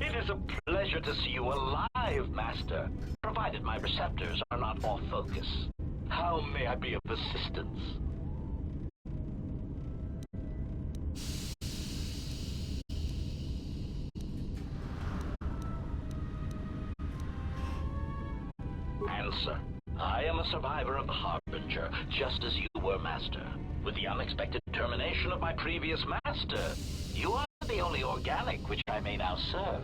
It is a pleasure to see you alive, Master, provided my receptors are not off focus. How may I be of assistance? Answer. I am a survivor of the Harbinger, just as you were, Master. With the unexpected termination of my previous Master, you are the only organic which I may now serve.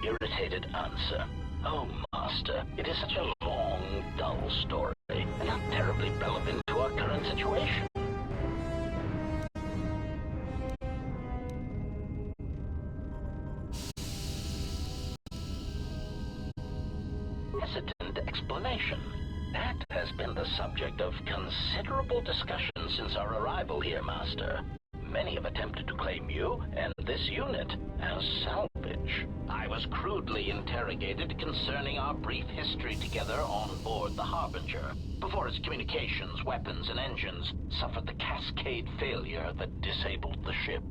Irritated answer. Oh, Master, it is such a long, dull story, and not terribly relevant to our current situation. Hesitant explanation. That has been the subject of considerable discussion since our arrival here, Master. Many have attempted to claim you and this unit as salvage. I was crudely interrogated concerning our brief history together on board the Harbinger, before its communications, weapons, and engines suffered the cascade failure that disabled the ship.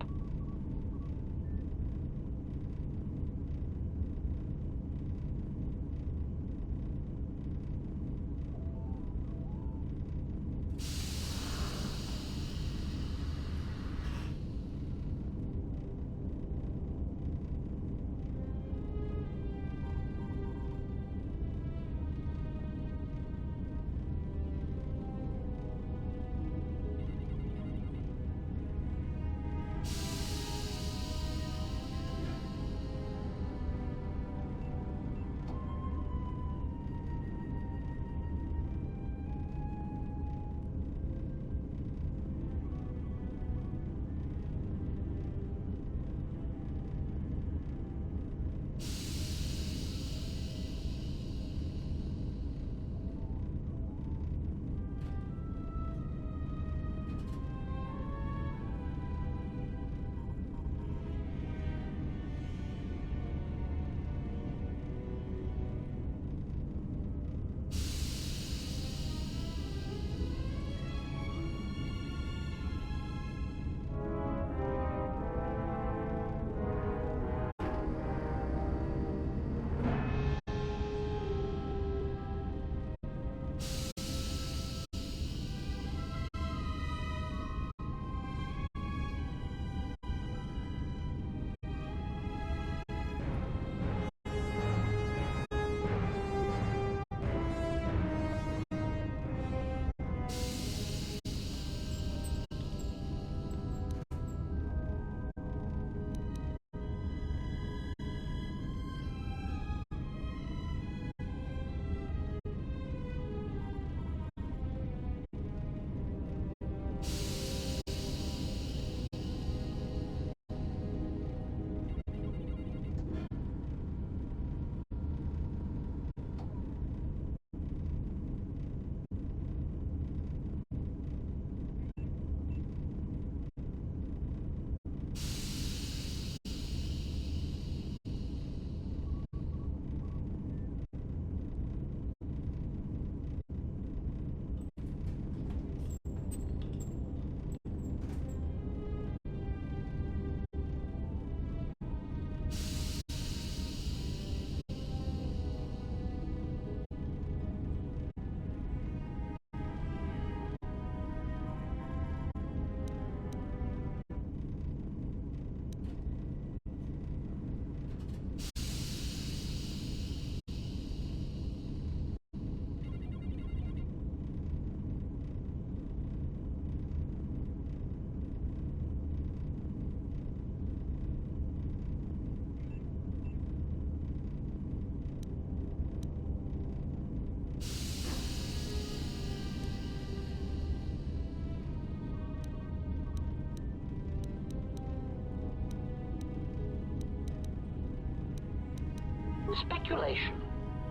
Speculation.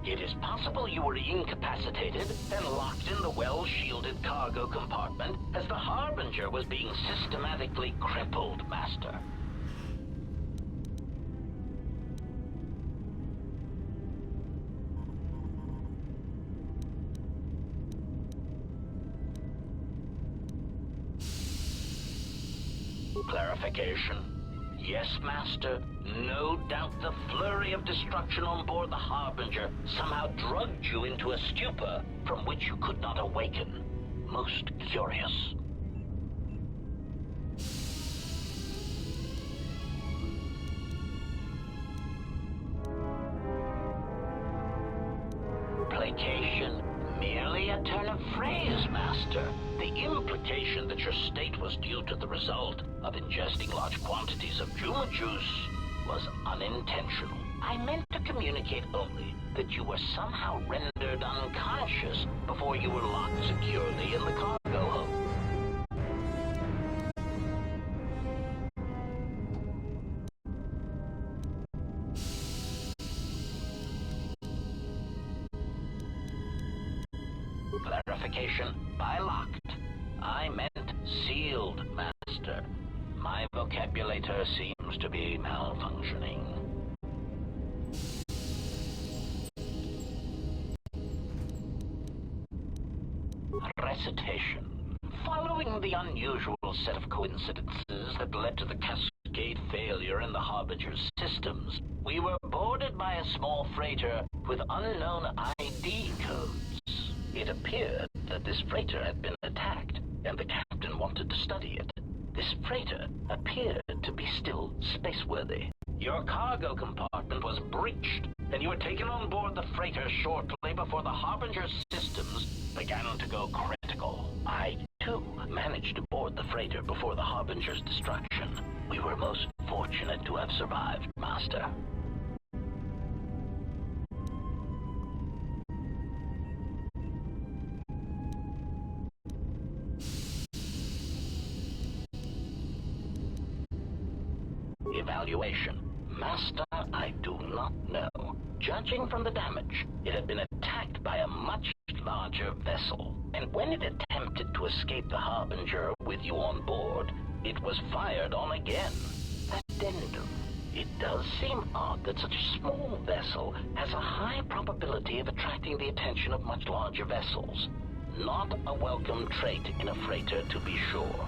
It is possible you were incapacitated and locked in the well-shielded cargo compartment as the Harbinger was being systematically crippled, Master. Clarification. Yes, Master. No doubt the flurry of destruction on board the Harbinger somehow drugged you into a stupor from which you could not awaken. Most curious. Placation? Merely a turn of phrase, Master. The implication that your state was due to the result of ingesting large quantities of Juma juice was unintentional. I meant to communicate only that you were somehow rendered unconscious before you were locked securely in the cargo hold. Clarification. By locked, I meant sealed, Master. My vocabulator seems to be malfunctioning. Recitation. Following the unusual set of coincidences that led to the cascade failure in the Harbinger's systems, we were boarded by a small freighter with unknown ID codes. It appeared that this freighter had been attacked, and the captain wanted to study it. This freighter appeared to be still spaceworthy. Your cargo compartment was breached, and you were taken on board the freighter shortly before the Harbinger's systems began to go critical. I, too, managed to board the freighter before the Harbinger's destruction. We were most fortunate to have survived, Master. Evaluation. Master, I do not know. Judging from the damage, it had been attacked by a much larger vessel. And when it attempted to escape the Harbinger with you on board, it was fired on again. Addendum. It does seem odd that such a small vessel has a high probability of attracting the attention of much larger vessels. Not a welcome trait in a freighter, to be sure.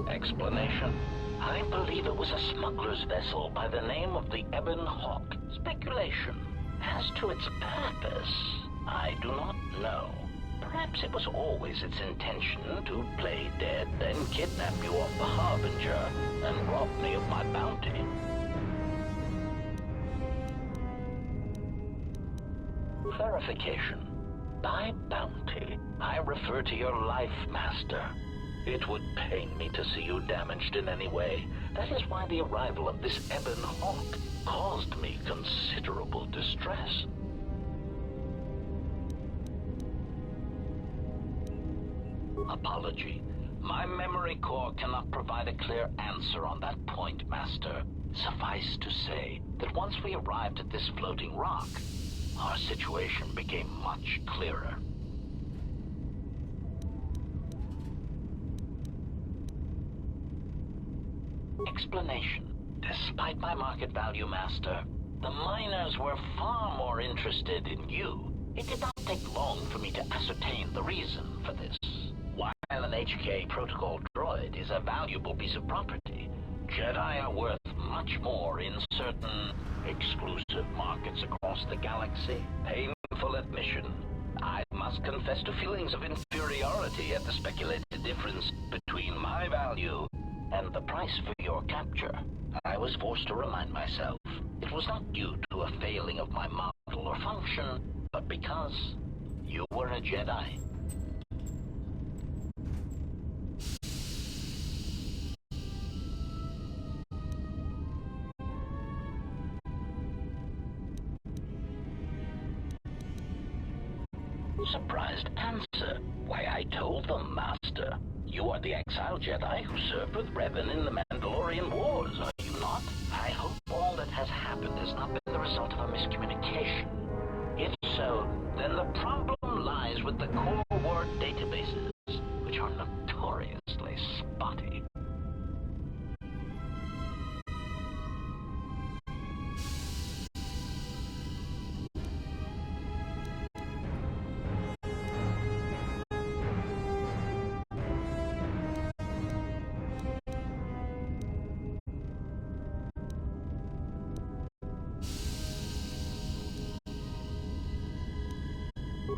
Explanation. I believe it was a smuggler's vessel by the name of the Ebon Hawk. Speculation. As to its purpose, I do not know. Perhaps it was always its intention to play dead and kidnap you off the Harbinger and rob me of my bounty. Clarification. By bounty, I refer to your life, Master. It would pain me to see you damaged in any way. That is why the arrival of this Ebon Hawk caused me considerable distress. Apology. My memory core cannot provide a clear answer on that point, Master. Suffice to say that once we arrived at this floating rock, our situation became much clearer. Explanation. Despite my market value, Master, the miners were far more interested in you. It did not take long for me to ascertain the reason for this. While an HK protocol droid is a valuable piece of property, Jedi are worth much more in certain exclusive markets across the galaxy. Painful admission. I must confess to feelings of inferiority at the speculated difference between my value and the price for your capture. I was forced to remind myself it was not due to a failing of my model or function, but because you were a Jedi. Surprised answer. Why, I told them, Master. You are the exiled Jedi who served with Revan in the Mandalorian Wars, are you not? I hope all that has happened has not been the result of a miscommunication. If so, then the problem lies with the core word databases, which are notoriously spotty.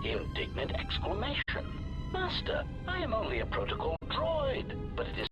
Indignant exclamation. Master, I am only a protocol droid, but it is